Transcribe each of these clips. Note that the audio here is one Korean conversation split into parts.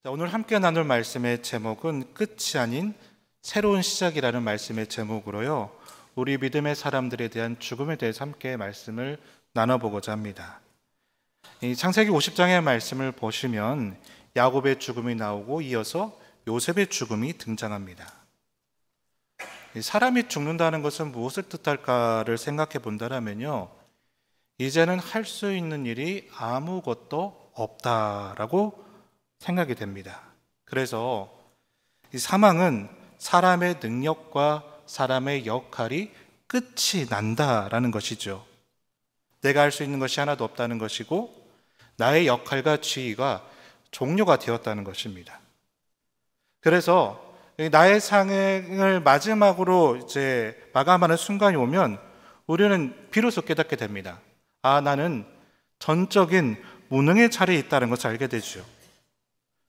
오늘 함께 나눌 말씀의 제목은 끝이 아닌 새로운 시작이라는 말씀의 제목으로요, 우리 믿음의 사람들에 대한 죽음에 대해서 함께 말씀을 나눠보고자 합니다. 이 창세기 50장의 말씀을 보시면 야곱의 죽음이 나오고 이어서 요셉의 죽음이 등장합니다. 사람이 죽는다는 것은 무엇을 뜻할까를 생각해 본다면요, 이제는 할 수 있는 일이 아무것도 없다라고 생각이 됩니다. 그래서 이 사망은 사람의 능력과 사람의 역할이 끝이 난다라는 것이죠. 내가 할 수 있는 것이 하나도 없다는 것이고 나의 역할과 지위가 종료가 되었다는 것입니다. 그래서 나의 생을 마지막으로 이제 마감하는 순간이 오면 우리는 비로소 깨닫게 됩니다. 나는 전적인 무능의 자리에 있다는 것을 알게 되죠.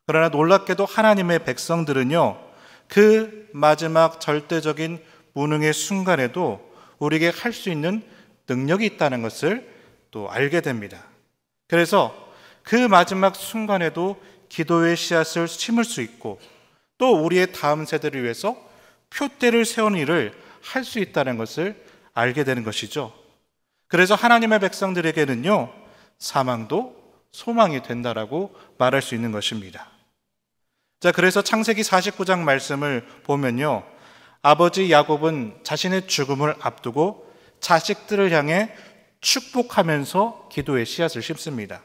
그러나 놀랍게도 하나님의 백성들은요, 그 마지막 절대적인 무능의 순간에도 우리에게 할 수 있는 능력이 있다는 것을 또 알게 됩니다. 그래서 그 마지막 순간에도 기도의 씨앗을 심을 수 있고 또 우리의 다음 세대를 위해서 표대를 세우는 일을 할 수 있다는 것을 알게 되는 것이죠. 그래서 하나님의 백성들에게는요, 사망도 소망이 된다라고 말할 수 있는 것입니다. 자, 그래서 창세기 49장 말씀을 보면요, 아버지 야곱은 자신의 죽음을 앞두고 자식들을 향해 축복하면서 기도의 씨앗을 심습니다.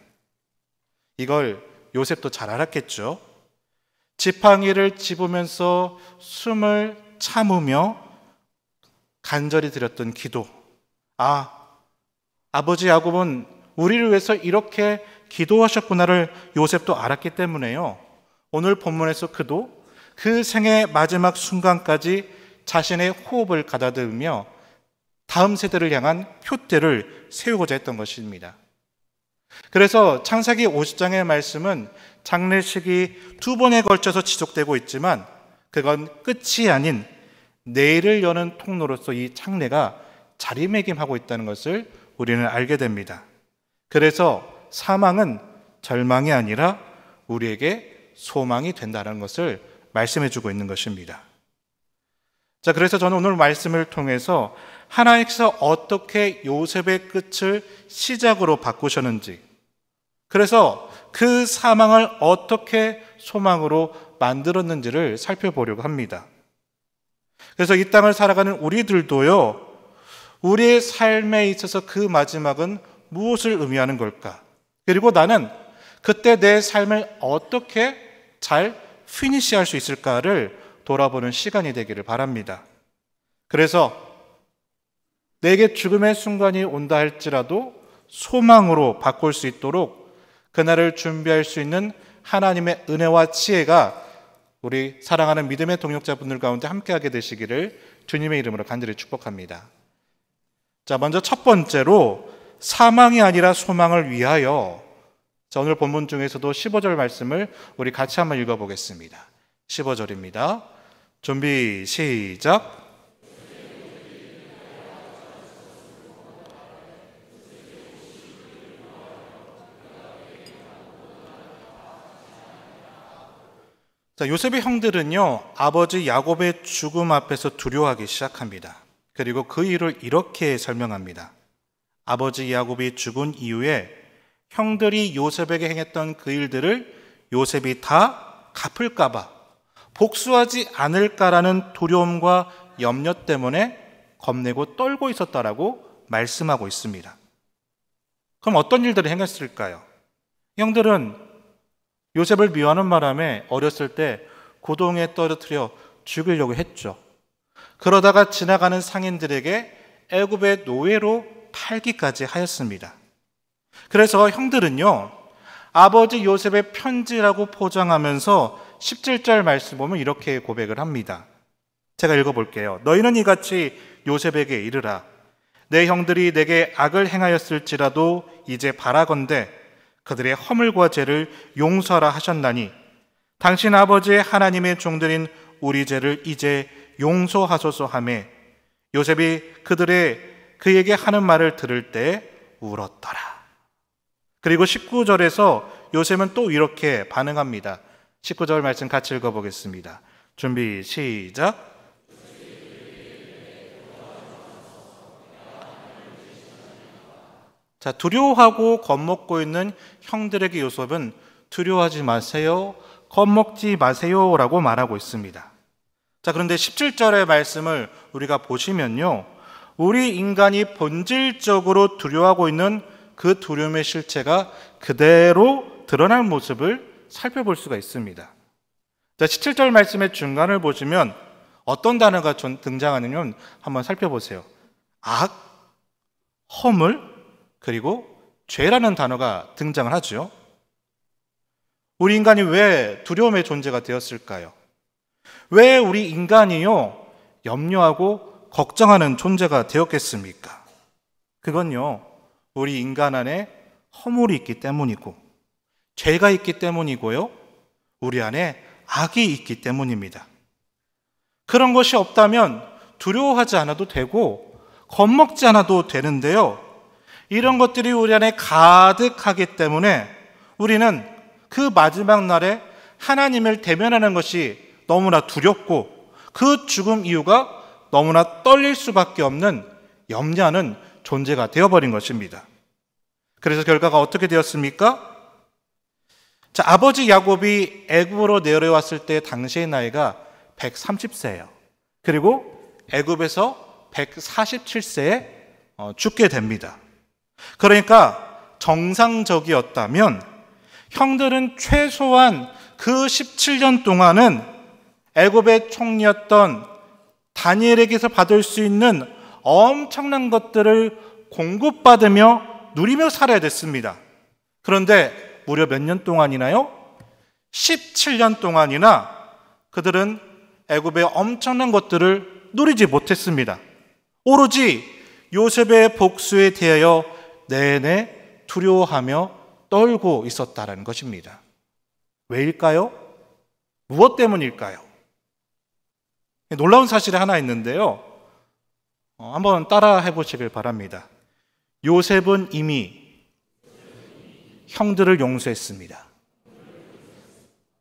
이걸 요셉도 잘 알았겠죠. 지팡이를 집으면서 숨을 참으며 간절히 드렸던 기도. 아버지 야곱은 우리를 위해서 이렇게 기도하셨구나를 요셉도 알았기 때문에요, 오늘 본문에서 그도 그 생의 마지막 순간까지 자신의 호흡을 가다듬으며 다음 세대를 향한 표대를 세우고자 했던 것입니다. 그래서 창세기 50장의 말씀은 장례식이 두 번에 걸쳐서 지속되고 있지만 그건 끝이 아닌 내일을 여는 통로로서 이 창례가 자리매김하고 있다는 것을 우리는 알게 됩니다. 그래서 사망은 절망이 아니라 우리에게 소망이 된다는 것을 말씀해 주고 있는 것입니다. 자, 그래서 저는 오늘 말씀을 통해서 하나님께서 어떻게 요셉의 끝을 시작으로 바꾸셨는지, 그래서 그 사망을 어떻게 소망으로 만들었는지를 살펴보려고 합니다. 그래서 이 땅을 살아가는 우리들도요, 우리의 삶에 있어서 그 마지막은 무엇을 의미하는 걸까? 그리고 나는 그때 내 삶을 어떻게 잘 피니시할 수 있을까를 돌아보는 시간이 되기를 바랍니다. 그래서 내게 죽음의 순간이 온다 할지라도 소망으로 바꿀 수 있도록 그날을 준비할 수 있는 하나님의 은혜와 지혜가 우리 사랑하는 믿음의 동역자분들 가운데 함께하게 되시기를 주님의 이름으로 간절히 축복합니다. 자, 먼저 첫 번째로 사망이 아니라 소망을 위하여. 자, 오늘 본문 중에서도 15절 말씀을 우리 같이 한번 읽어보겠습니다. 15절입니다. 준비 시작. 자, 요셉의 형들은요, 아버지 야곱의 죽음 앞에서 두려워하기 시작합니다. 그리고 그 이유를 이렇게 설명합니다. 아버지 야곱이 죽은 이후에 형들이 요셉에게 행했던 그 일들을 요셉이 다 갚을까봐, 복수하지 않을까라는 두려움과 염려 때문에 겁내고 떨고 있었다라고 말씀하고 있습니다. 그럼 어떤 일들을 행했을까요? 형들은 요셉을 미워하는 바람에 어렸을 때 고동에 떨어뜨려 죽이려고 했죠. 그러다가 지나가는 상인들에게 애굽의 노예로 팔기까지 하였습니다. 그래서 형들은요, 아버지 요셉의 편지라고 포장하면서 17절 말씀 보면 이렇게 고백을 합니다. 제가 읽어볼게요. 너희는 이같이 요셉에게 이르라. 내 형들이 내게 악을 행하였을지라도 이제 바라건대 그들의 허물과 죄를 용서하라 하셨나니 당신 아버지의 하나님의 종들인 우리 죄를 이제 용서하소서 하매 요셉이 그에게 하는 말을 들을 때 울었더라. 그리고 19절에서 요셉은 또 이렇게 반응합니다. 19절 말씀 같이 읽어보겠습니다. 준비 시작. 자, 두려워하고 겁먹고 있는 형들에게 요셉은 두려워하지 마세요, 겁먹지 마세요 라고 말하고 있습니다. 자, 그런데 17절의 말씀을 우리가 보시면요, 우리 인간이 본질적으로 두려워하고 있는 그 두려움의 실체가 그대로 드러날 모습을 살펴볼 수가 있습니다. 자, 17절 말씀의 중간을 보시면 어떤 단어가 등장하느냐면 한번 살펴보세요. 악, 허물, 그리고 죄라는 단어가 등장을 하죠. 우리 인간이 왜 두려움의 존재가 되었을까요? 왜 우리 인간이요, 염려하고 걱정하는 존재가 되었겠습니까? 그건요, 우리 인간 안에 허물이 있기 때문이고, 죄가 있기 때문이고요, 우리 안에 악이 있기 때문입니다. 그런 것이 없다면 두려워하지 않아도 되고 겁먹지 않아도 되는데요, 이런 것들이 우리 안에 가득하기 때문에 우리는 그 마지막 날에 하나님을 대면하는 것이 너무나 두렵고, 그 죽음 이유가 너무나 떨릴 수밖에 없는 염려하는 존재가 되어버린 것입니다. 그래서 결과가 어떻게 되었습니까? 자, 아버지 야곱이 애굽으로 내려왔을 때 당시의 나이가 130세예요. 그리고 애굽에서 147세에 죽게 됩니다. 그러니까 정상적이었다면 형들은 최소한 그 17년 동안은 애굽의 총리였던 다니엘에게서 받을 수 있는 엄청난 것들을 공급받으며 누리며 살아야 됐습니다. 그런데 무려 몇 년 동안이나요? 17년 동안이나 그들은 애굽의 엄청난 것들을 누리지 못했습니다. 오로지 요셉의 복수에 대하여 내내 두려워하며 떨고 있었다는 것입니다. 왜일까요? 무엇 때문일까요? 놀라운 사실이 하나 있는데요, 한번 따라 해보시길 바랍니다. 요셉은 이미 형들을 용서했습니다.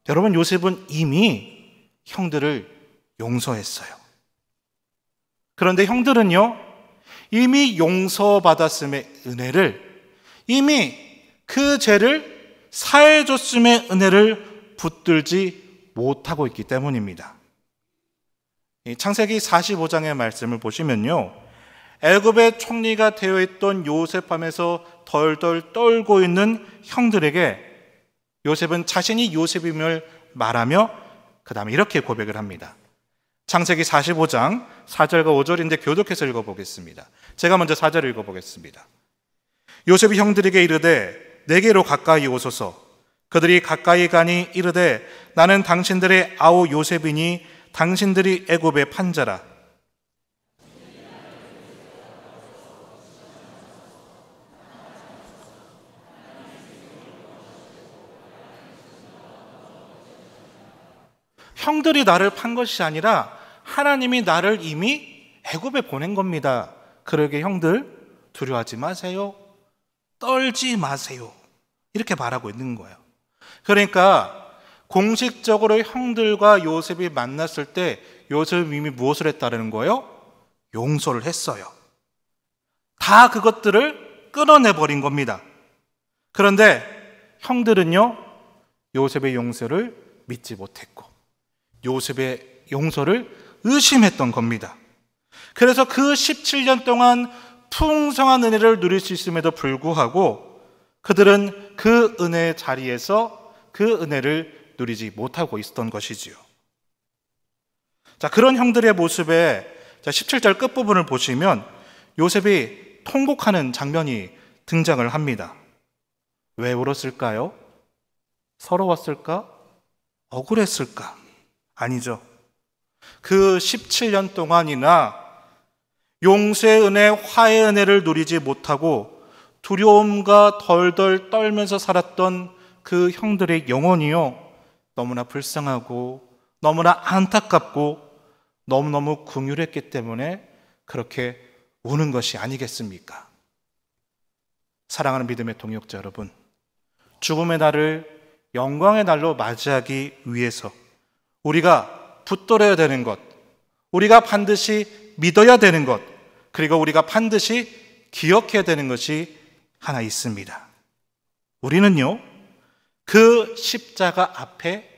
여러분, 요셉은 이미 형들을 용서했어요. 그런데 형들은요, 이미 용서받았음의 은혜를, 이미 그 죄를 사해줬음의 은혜를 붙들지 못하고 있기 때문입니다. 창세기 45장의 말씀을 보시면요, 애굽의 총리가 되어 있던 요셉 하면서 덜덜 떨고 있는 형들에게 요셉은 자신이 요셉임을 말하며 그 다음에 이렇게 고백을 합니다. 창세기 45장 4절과 5절인데 교독해서 읽어보겠습니다. 제가 먼저 4절을 읽어보겠습니다. 요셉이 형들에게 이르되 내게로 가까이 오소서. 그들이 가까이 가니 이르되 나는 당신들의 아우 요셉이니 당신들이 애굽의 판자라. 형들이 나를 판 것이 아니라 하나님이 나를 이미 애굽에 보낸 겁니다. 그러게 형들 두려워하지 마세요, 떨지 마세요, 이렇게 말하고 있는 거예요. 그러니까 공식적으로 형들과 요셉이 만났을 때 요셉이 이미 무엇을 했다는 거예요? 용서를 했어요. 다 그것들을 끊어내버린 겁니다. 그런데 형들은요, 요셉의 용서를 믿지 못했고 요셉의 용서를 의심했던 겁니다. 그래서 그 17년 동안 풍성한 은혜를 누릴 수 있음에도 불구하고 그들은 그 은혜의 자리에서 그 은혜를 누리지 못하고 있었던 것이지요. 자, 그런 형들의 모습에 17절 끝부분을 보시면 요셉이 통곡하는 장면이 등장을 합니다. 왜 울었을까요? 서러웠을까? 억울했을까? 아니죠. 그 17년 동안이나 용서의 은혜, 화해의 은혜를 누리지 못하고 두려움과 덜덜 떨면서 살았던 그 형들의 영혼이요, 너무나 불쌍하고 너무나 안타깝고 너무너무 긍휼했기 때문에 그렇게 우는 것이 아니겠습니까? 사랑하는 믿음의 동역자 여러분, 죽음의 날을 영광의 날로 맞이하기 위해서 우리가 붙들어야 되는 것, 우리가 반드시 믿어야 되는 것, 그리고 우리가 반드시 기억해야 되는 것이 하나 있습니다. 우리는요, 그 십자가 앞에,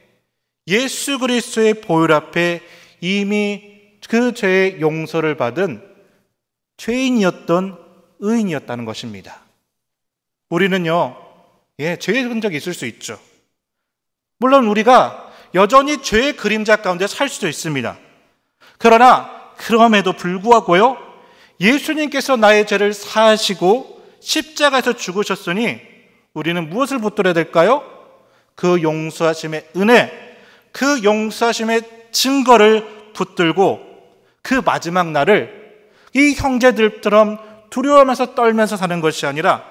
예수 그리스도의 보혈 앞에 이미 그 죄의 용서를 받은 죄인이었던 의인이었다는 것입니다. 우리는요, 죄의 흔적이 있을 수 있죠. 물론 우리가 여전히 죄의 그림자 가운데 살 수도 있습니다. 그러나 그럼에도 불구하고요, 예수님께서 나의 죄를 사하시고 십자가에서 죽으셨으니 우리는 무엇을 붙들어야 될까요? 그 용서하심의 은혜, 그 용서하심의 증거를 붙들고 그 마지막 날을 이 형제들처럼 두려워하면서 떨면서 사는 것이 아니라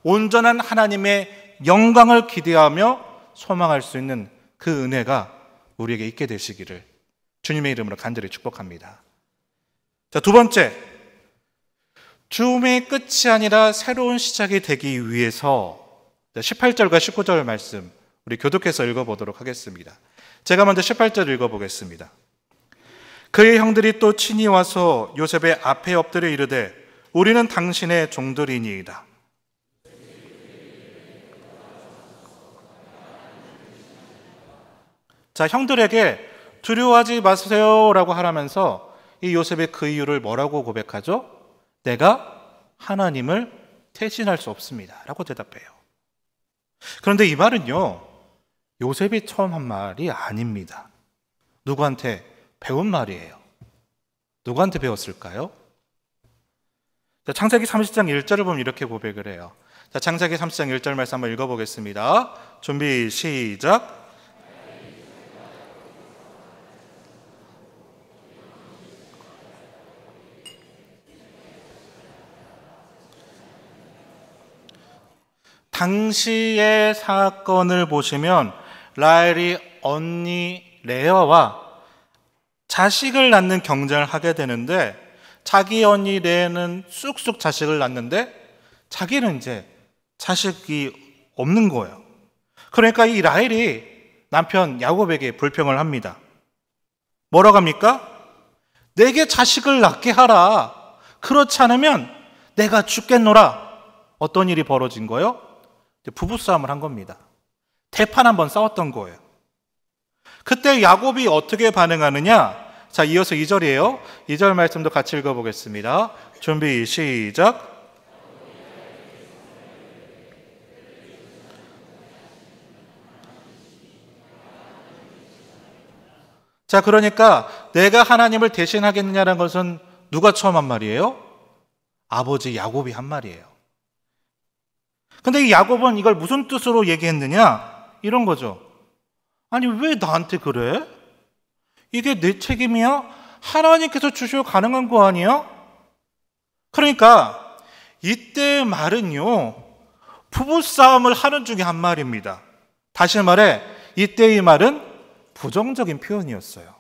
온전한 하나님의 영광을 기대하며 소망할 수 있는 그 은혜가 우리에게 있게 되시기를 주님의 이름으로 간절히 축복합니다. 자, 두 번째, 죽음의 끝이 아니라 새로운 시작이 되기 위해서 18절과 19절 말씀 우리 교독해서 읽어보도록 하겠습니다. 제가 먼저 18절 읽어보겠습니다. 그의 형들이 또 친히 와서 요셉의 앞에 엎드려 이르되 우리는 당신의 종들이니이다. 자, 형들에게 두려워하지 마세요라고 하라면서 이 요셉의 그 이유를 뭐라고 고백하죠? 내가 하나님을 대신할 수 없습니다 라고 대답해요. 그런데 이 말은요, 요셉이 처음 한 말이 아닙니다. 누구한테 배운 말이에요. 누구한테 배웠을까요? 자, 창세기 30장 1절을 보면 이렇게 고백을 해요. 자, 창세기 30장 1절 말씀 한번 읽어보겠습니다. 준비 시작. 당시의 사건을 보시면 라헬이 언니 레아와 자식을 낳는 경쟁을 하게 되는데 자기 언니 레아는 쑥쑥 자식을 낳는데 자기는 이제 자식이 없는 거예요. 그러니까 이 라헬이 남편 야곱에게 불평을 합니다. 뭐라고 합니까? 내게 자식을 낳게 하라. 그렇지 않으면 내가 죽겠노라. 어떤 일이 벌어진 거예요? 부부싸움을 한 겁니다. 대판 한번 싸웠던 거예요. 그때 야곱이 어떻게 반응하느냐? 자, 이어서 2절이에요. 2절 말씀도 같이 읽어보겠습니다. 준비 시작. 자, 그러니까 내가 하나님을 대신하겠느냐는 것은 누가 처음 한 말이에요? 아버지 야곱이 한 말이에요. 근데 이 야곱은 이걸 무슨 뜻으로 얘기했느냐? 이런 거죠. 아니, 왜 나한테 그래? 이게 내 책임이야? 하나님께서 주셔야 가능한 거 아니야? 그러니까 이때의 말은요, 부부싸움을 하는 중에 한 말입니다. 다시 말해, 이때의 말은 부정적인 표현이었어요.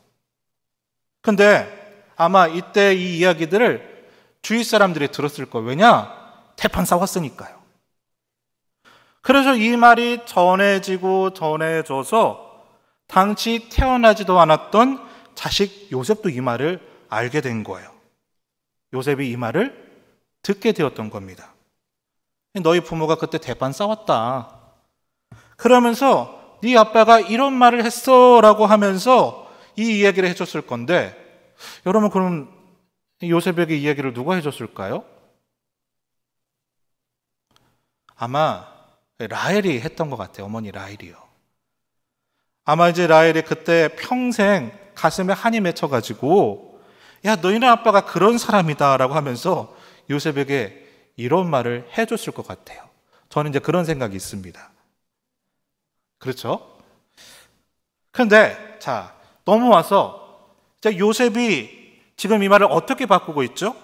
근데 아마 이때 이 이야기들을 주위 사람들이 들었을 거예요. 왜냐? 대판 싸웠으니까요. 그래서 이 말이 전해지고 전해져서 당시 태어나지도 않았던 자식 요셉도 이 말을 알게 된 거예요. 요셉이 이 말을 듣게 되었던 겁니다. 너희 부모가 그때 대판 싸웠다. 그러면서 네 아빠가 이런 말을 했어 라고 하면서 이 이야기를 해줬을 건데, 여러분 그럼 요셉에게 이야기를 누가 해줬을까요? 아마 라헬이 했던 것 같아요. 어머니 라헬이요. 아마 이제 라헬이 그때 평생 가슴에 한이 맺혀가지고 야, 너희네 아빠가 그런 사람이다 라고 하면서 요셉에게 이런 말을 해줬을 것 같아요. 저는 이제 그런 생각이 있습니다. 그렇죠? 그런데 자, 넘어와서 요셉이 지금 이 말을 어떻게 바꾸고 있죠?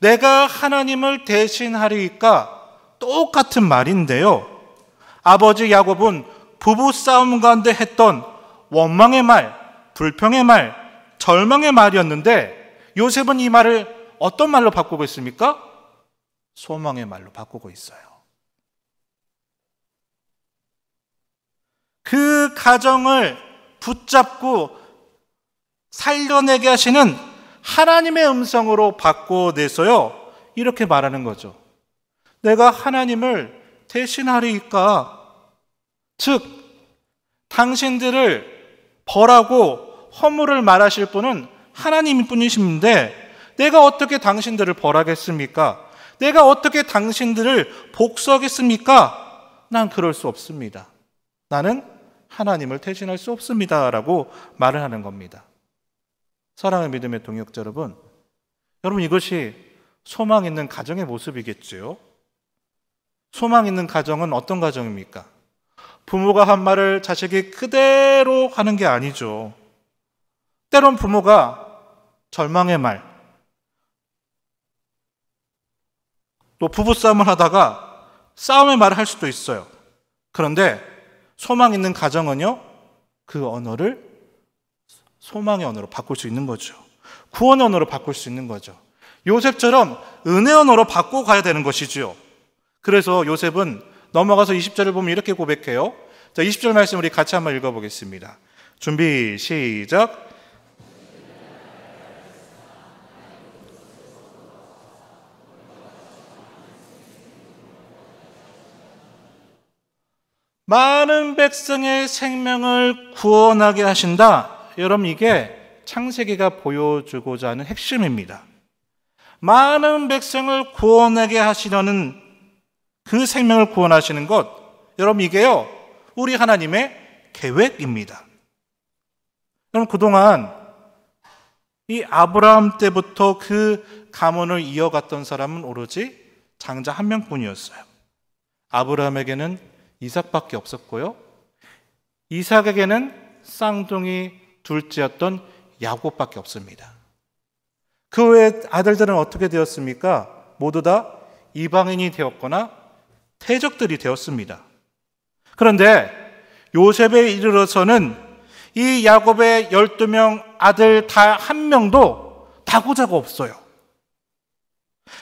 내가 하나님을 대신하리까 똑같은 말인데요. 아버지 야곱은 부부싸움 가운데 했던 원망의 말, 불평의 말, 절망의 말이었는데 요셉은 이 말을 어떤 말로 바꾸고 있습니까? 소망의 말로 바꾸고 있어요. 그 가정을 붙잡고 살려내게 하시는 하나님의 음성으로 바꿔내서요, 이렇게 말하는 거죠. 내가 하나님을 대신하리이까? 즉, 당신들을 벌하고 허물을 말하실 분은 하나님 뿐이신데 내가 어떻게 당신들을 벌하겠습니까? 내가 어떻게 당신들을 복수하겠습니까? 난 그럴 수 없습니다. 나는 하나님을 대신할 수 없습니다. 라고 말을 하는 겁니다. 사랑하는 믿음의 동역자 여러분, 이것이 소망 있는 가정의 모습이겠지요. 소망 있는 가정은 어떤 가정입니까? 부모가 한 말을 자식이 그대로 하는 게 아니죠. 때론 부모가 절망의 말, 또 부부싸움을 하다가 싸움의 말을 할 수도 있어요. 그런데 소망 있는 가정은요, 그 언어를 소망의 언어로 바꿀 수 있는 거죠. 구원의 언어로 바꿀 수 있는 거죠. 요셉처럼 은혜의 언어로 바꿔 가야 되는 것이죠. 그래서 요셉은 넘어가서 20절을 보면 이렇게 고백해요. 자, 20절 말씀 우리 같이 한번 읽어보겠습니다. 준비, 시작. 많은 백성의 생명을 구원하게 하신다. 여러분, 이게 창세기가 보여주고자 하는 핵심입니다. 많은 백성을 구원하게 하시려는 그 생명을 구원하시는 것, 여러분, 이게요, 우리 하나님의 계획입니다. 여러분, 그동안 이 아브라함 때부터 그 가문을 이어갔던 사람은 오로지 장자 한 명뿐이었어요. 아브라함에게는 이삭밖에 없었고요, 이삭에게는 쌍둥이 둘째였던 야곱밖에 없습니다. 그 외에 아들들은 어떻게 되었습니까? 모두 다 이방인이 되었거나 태적들이 되었습니다. 그런데 요셉에 이르러서는 이 야곱의 12명 아들 다 한 명도 다고자가 없어요.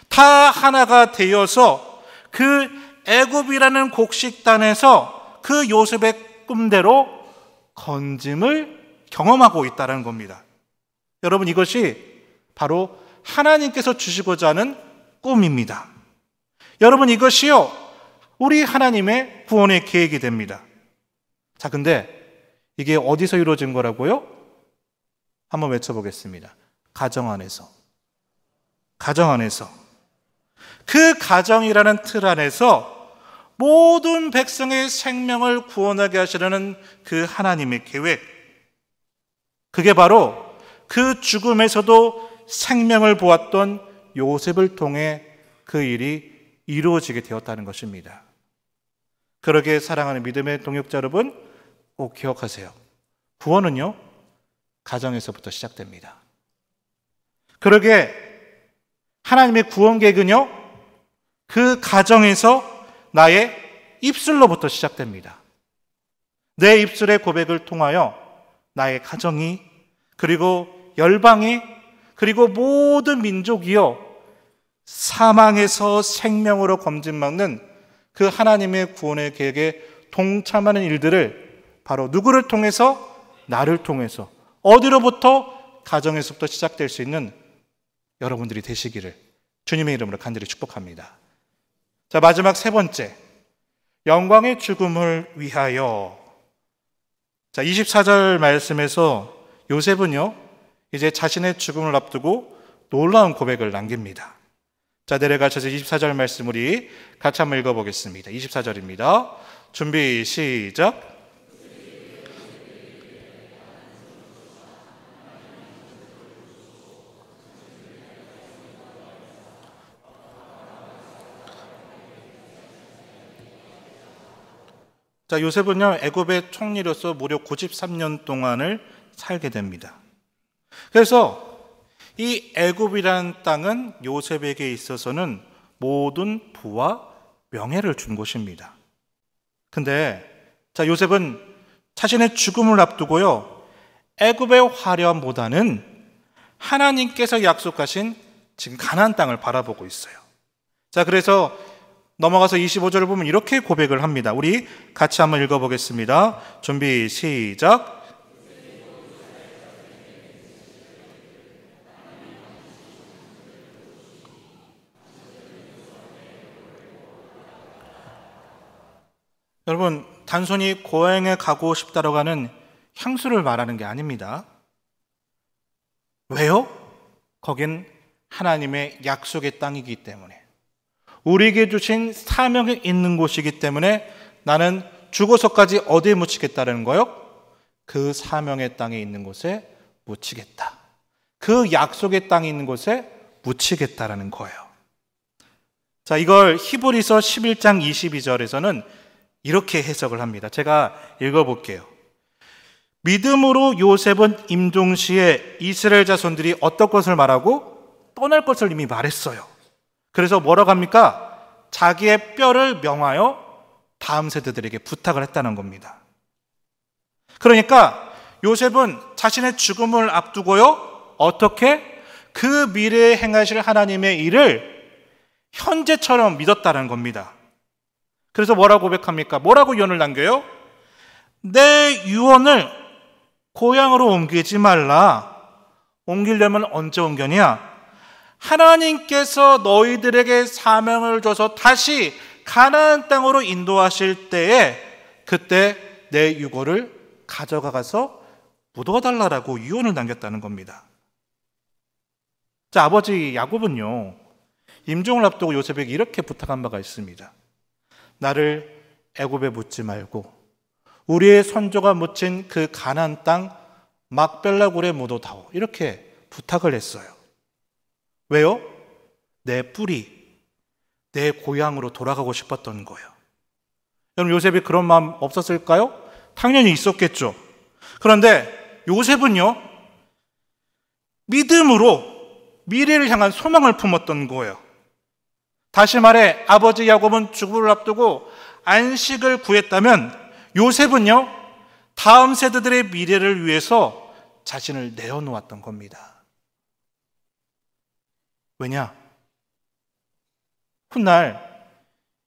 다 하나가 되어서 그 애굽이라는 곡식단에서 그 요셉의 꿈대로 건짐을 경험하고 있다는 겁니다. 여러분, 이것이 바로 하나님께서 주시고자 하는 꿈입니다. 여러분, 이것이요, 우리 하나님의 구원의 계획이 됩니다. 자, 근데 이게 어디서 이루어진 거라고요? 한번 외쳐보겠습니다. 가정 안에서. 가정 안에서. 그 가정이라는 틀 안에서 모든 백성의 생명을 구원하게 하시려는 그 하나님의 계획, 그게 바로 그 죽음에서도 생명을 보았던 요셉을 통해 그 일이 이루어지게 되었다는 것입니다. 그러기에 사랑하는 믿음의 동역자 여러분, 꼭 기억하세요. 구원은요, 가정에서부터 시작됩니다. 그러기에 하나님의 구원 계획은요, 그 가정에서 나의 입술로부터 시작됩니다. 내 입술의 고백을 통하여 나의 가정이, 그리고 열방이, 그리고 모든 민족이요, 사망에서 생명으로 검증받는 그 하나님의 구원의 계획에 동참하는 일들을 바로 누구를 통해서? 나를 통해서, 어디로부터? 가정에서부터 시작될 수 있는 여러분들이 되시기를 주님의 이름으로 간절히 축복합니다. 자, 마지막 세 번째, 영광의 죽음을 위하여. 자, 24절 말씀에서 요셉은요, 이제 자신의 죽음을 앞두고 놀라운 고백을 남깁니다. 자, 내려가셔서 24절 말씀 우리 같이 한번 읽어보겠습니다. 24절입니다. 준비, 시작. 자, 요셉은요, 애굽의 총리로서 무려 93년 동안을 살게 됩니다. 그래서 이 애굽이라는 땅은 요셉에게 있어서는 모든 부와 명예를 준 곳입니다. 근데 자, 요셉은 자신의 죽음을 앞두고요, 애굽의 화려함보다는 하나님께서 약속하신 지금 가나안 땅을 바라보고 있어요. 자, 그래서 넘어가서 25절을 보면 이렇게 고백을 합니다. 우리 같이 한번 읽어보겠습니다. 준비, 시작. 여러분, 단순히 고향에 가고 싶다라고 하는 향수를 말하는 게 아닙니다. 왜요? 거긴 하나님의 약속의 땅이기 때문에, 우리에게 주신 사명이 있는 곳이기 때문에 나는 죽어서까지 어디에 묻히겠다는 거요? 그 사명의 땅에 있는 곳에 묻히겠다. 그 약속의 땅에 있는 곳에 묻히겠다라는 거예요. 자, 이걸 히브리서 11장 22절에서는 이렇게 해석을 합니다. 제가 읽어볼게요. 믿음으로 요셉은 임종시에 이스라엘 자손들이 어떤 것을 말하고 떠날 것을 이미 말했어요. 그래서 뭐라고 합니까? 자기의 뼈를 명하여 다음 세대들에게 부탁을 했다는 겁니다. 그러니까 요셉은 자신의 죽음을 앞두고요, 어떻게? 그 미래에 행하실 하나님의 일을 현재처럼 믿었다는 겁니다. 그래서 뭐라고 고백합니까? 뭐라고 유언을 남겨요? 내 유언을 고향으로 옮기지 말라. 옮기려면 언제 옮겨냐? 하나님께서 너희들에게 사명을 줘서 다시 가나안 땅으로 인도하실 때에 그때 내 유고를 가져가서 묻어달라고 유언을 남겼다는 겁니다. 자, 아버지 야곱은요, 임종을 앞두고 요셉에게 이렇게 부탁한 바가 있습니다. 나를 애굽에 묻지 말고 우리의 선조가 묻힌 그 가나안 땅 막벨라굴에 묻어다오, 이렇게 부탁을 했어요. 왜요? 내 뿌리, 내 고향으로 돌아가고 싶었던 거예요. 여러분, 요셉이 그런 마음 없었을까요? 당연히 있었겠죠. 그런데 요셉은요, 믿음으로 미래를 향한 소망을 품었던 거예요. 다시 말해, 아버지 야곱은 죽음을 앞두고 안식을 구했다면 요셉은요, 다음 세대들의 미래를 위해서 자신을 내어놓았던 겁니다. 왜냐? 훗날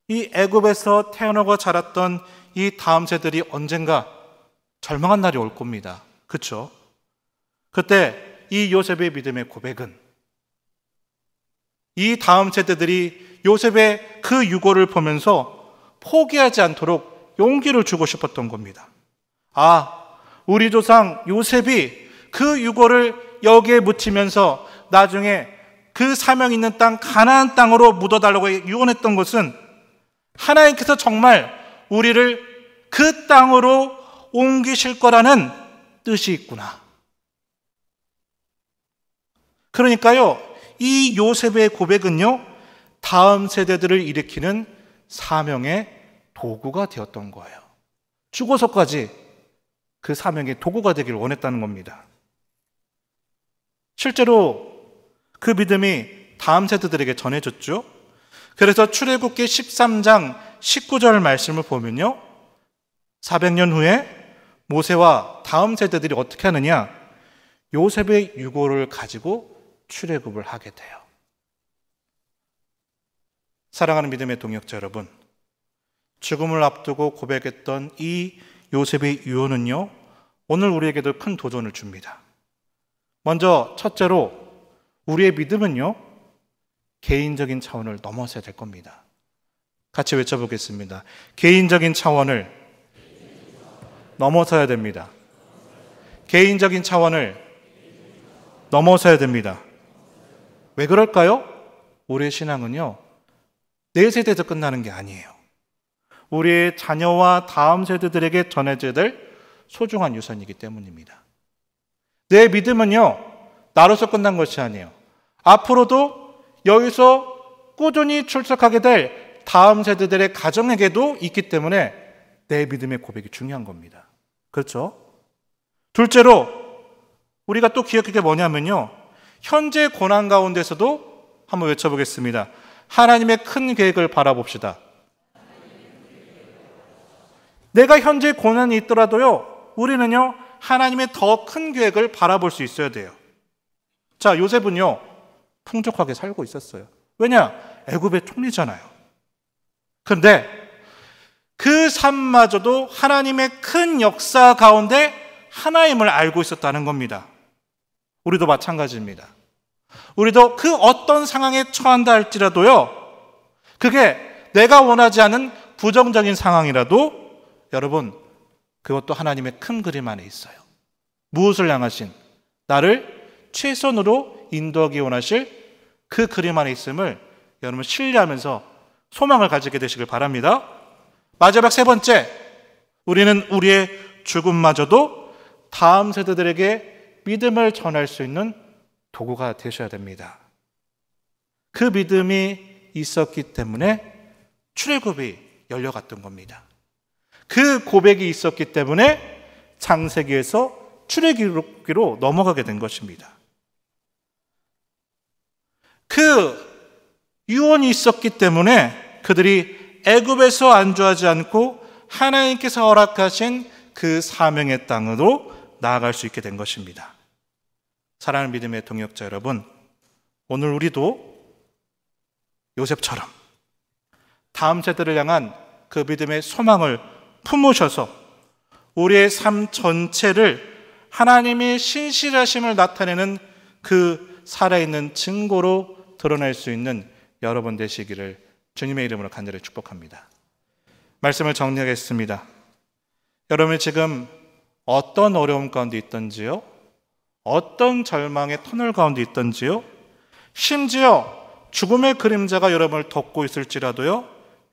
이 애굽에서 태어나고 자랐던 이 다음 세대들이 언젠가 절망한 날이 올 겁니다. 그렇죠? 그때 이 요셉의 믿음의 고백은 이 다음 세대들이 요셉의 그 유고를 보면서 포기하지 않도록 용기를 주고 싶었던 겁니다. 아, 우리 조상 요셉이 그 유고를 여기에 묻히면서 나중에 그 사명 있는 땅 가나안 땅으로 묻어달라고 유언했던 것은 하나님께서 정말 우리를 그 땅으로 옮기실 거라는 뜻이 있구나. 그러니까요, 이 요셉의 고백은요, 다음 세대들을 일으키는 사명의 도구가 되었던 거예요. 죽어서까지 그 사명의 도구가 되길 원했다는 겁니다. 실제로 그 믿음이 다음 세대들에게 전해졌죠. 그래서 출애굽기 13장 19절 말씀을 보면요, 400년 후에 모세와 다음 세대들이 어떻게 하느냐? 요셉의 유고를 가지고 출애굽을 하게 돼요. 사랑하는 믿음의 동역자 여러분, 죽음을 앞두고 고백했던 이 요셉의 유언은요, 오늘 우리에게도 큰 도전을 줍니다. 먼저 첫째로 우리의 믿음은요, 개인적인 차원을 넘어서야 될 겁니다. 같이 외쳐보겠습니다. 개인적인 차원을 넘어서야 됩니다. 개인적인 차원을 넘어서야 됩니다. 왜 그럴까요? 우리의 신앙은요, 내 세대에서 끝나는 게 아니에요. 우리의 자녀와 다음 세대들에게 전해져야 될 소중한 유산이기 때문입니다. 내 믿음은요, 나로서 끝난 것이 아니에요. 앞으로도 여기서 꾸준히 출석하게 될 다음 세대들의 가정에게도 있기 때문에 내 믿음의 고백이 중요한 겁니다. 그렇죠? 둘째로 우리가 또 기억할 게 뭐냐면요, 현재 고난 가운데서도 한번 외쳐보겠습니다. 하나님의 큰 계획을 바라봅시다. 내가 현재 고난이 있더라도요, 우리는요, 하나님의 더 큰 계획을 바라볼 수 있어야 돼요. 자, 요셉은요, 풍족하게 살고 있었어요. 왜냐? 애굽의 총리잖아요. 그런데 그 삶마저도 하나님의 큰 역사 가운데 하나임을 알고 있었다는 겁니다. 우리도 마찬가지입니다. 우리도 그 어떤 상황에 처한다 할지라도요, 그게 내가 원하지 않은 부정적인 상황이라도 여러분, 그것도 하나님의 큰 그림 안에 있어요. 무엇을 향하신, 나를 최선으로 인도하기 원하실 그 그림 안에 있음을 여러분 신뢰하면서 소망을 가지게 되시길 바랍니다. 마지막 세 번째, 우리는 우리의 죽음마저도 다음 세대들에게 믿음을 전할 수 있는 도구가 되셔야 됩니다. 그 믿음이 있었기 때문에 출애굽이 열려갔던 겁니다. 그 고백이 있었기 때문에 창세기에서 출애굽기로 넘어가게 된 것입니다. 그 유언이 있었기 때문에 그들이 애굽에서 안주하지 않고 하나님께서 허락하신 그 사명의 땅으로 나아갈 수 있게 된 것입니다. 사랑하는 믿음의 동역자 여러분, 오늘 우리도 요셉처럼 다음 세대를 향한 그 믿음의 소망을 품으셔서 우리의 삶 전체를 하나님의 신실하심을 나타내는 그 살아있는 증거로 드러낼 수 있는 여러분 되시기를 주님의 이름으로 간절히 축복합니다. 말씀을 정리하겠습니다. 여러분이 지금 어떤 어려움 가운데 있던지요, 어떤 절망의 터널 가운데 있던지요, 심지어 죽음의 그림자가 여러분을 덮고 있을지라도요,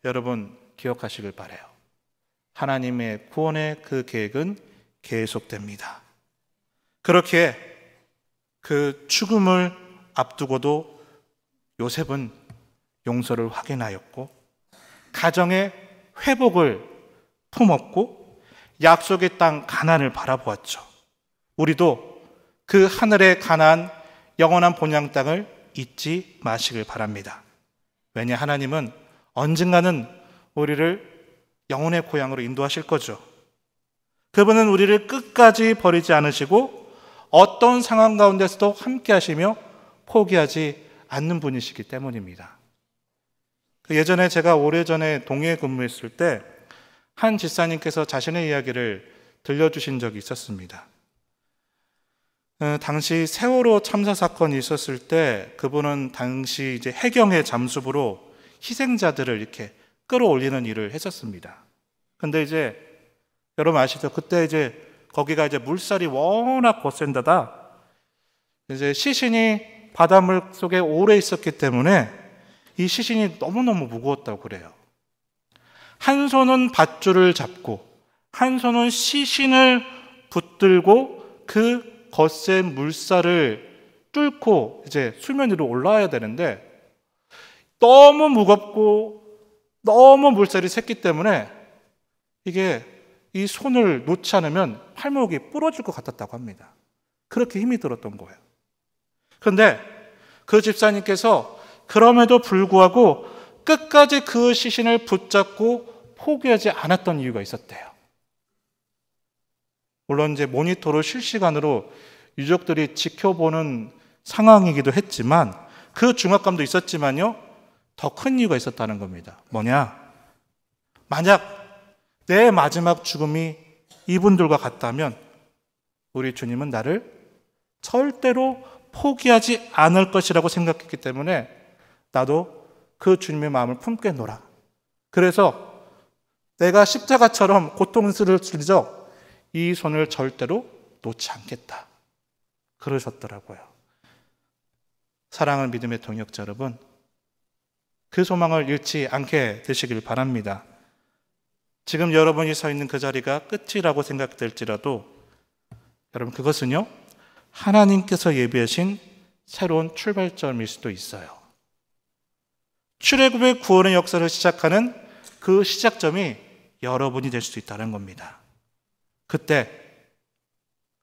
여러분 기억하시길 바라요. 하나님의 구원의 그 계획은 계속됩니다. 그렇게 그 죽음을 앞두고도 요셉은 용서를 확인하였고 가정의 회복을 품었고 약속의 땅 가나안을 바라보았죠. 우리도 그 하늘의 가나안 영원한 본향 땅을 잊지 마시길 바랍니다. 왜냐, 하나님은 언젠가는 우리를 영혼의 고향으로 인도하실 거죠. 그분은 우리를 끝까지 버리지 않으시고 어떤 상황 가운데서도 함께 하시며 포기하지 않는 분이시기 때문입니다. 예전에 제가 오래전에 동해에 근무했을 때 한 집사님께서 자신의 이야기를 들려주신 적이 있었습니다. 당시 세월호 참사 사건이 있었을 때 그분은 당시 이제 해경의 잠수부로 희생자들을 이렇게 끌어올리는 일을 했었습니다. 근데 이제 여러분 아시죠? 그때 이제 거기가 이제 물살이 워낙 거센 데다 이제 시신이 바닷물 속에 오래 있었기 때문에 이 시신이 너무너무 무거웠다고 그래요. 한 손은 밧줄을 잡고 한 손은 시신을 붙들고 그 거센 물살을 뚫고 이제 수면 위로 올라와야 되는데 너무 무겁고 너무 물살이 셌기 때문에 이게 이 손을 놓지 않으면 팔목이 부러질 것 같았다고 합니다. 그렇게 힘이 들었던 거예요. 그런데 그 집사님께서 그럼에도 불구하고 끝까지 그 시신을 붙잡고 포기하지 않았던 이유가 있었대요. 물론 이제 모니터로 실시간으로 유족들이 지켜보는 상황이기도 했지만 그 중압감도 있었지만요, 더 큰 이유가 있었다는 겁니다. 뭐냐? 만약 내 마지막 죽음이 이분들과 같다면 우리 주님은 나를 절대로 포기하지 않을 것이라고 생각했기 때문에 나도 그 주님의 마음을 품겠노라. 그래서 내가 십자가처럼 고통스러울지라도 이 손을 절대로 놓지 않겠다. 그러셨더라고요. 사랑하는 믿음의 동역자 여러분, 그 소망을 잃지 않게 되시길 바랍니다. 지금 여러분이 서 있는 그 자리가 끝이라고 생각될지라도 여러분 그것은요, 하나님께서 예비하신 새로운 출발점일 수도 있어요. 출애굽의 구원의 역사를 시작하는 그 시작점이 여러분이 될 수도 있다는 겁니다. 그때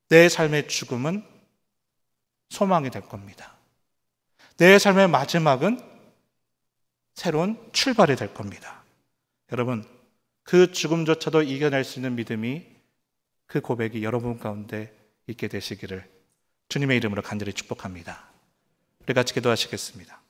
내 삶의 죽음은 소망이 될 겁니다. 내 삶의 마지막은 새로운 출발이 될 겁니다. 여러분, 그 죽음조차도 이겨낼 수 있는 믿음이, 그 고백이 여러분 가운데 있게 되시기를 주님의 이름으로 간절히 축복합니다. 우리 같이 기도하시겠습니다.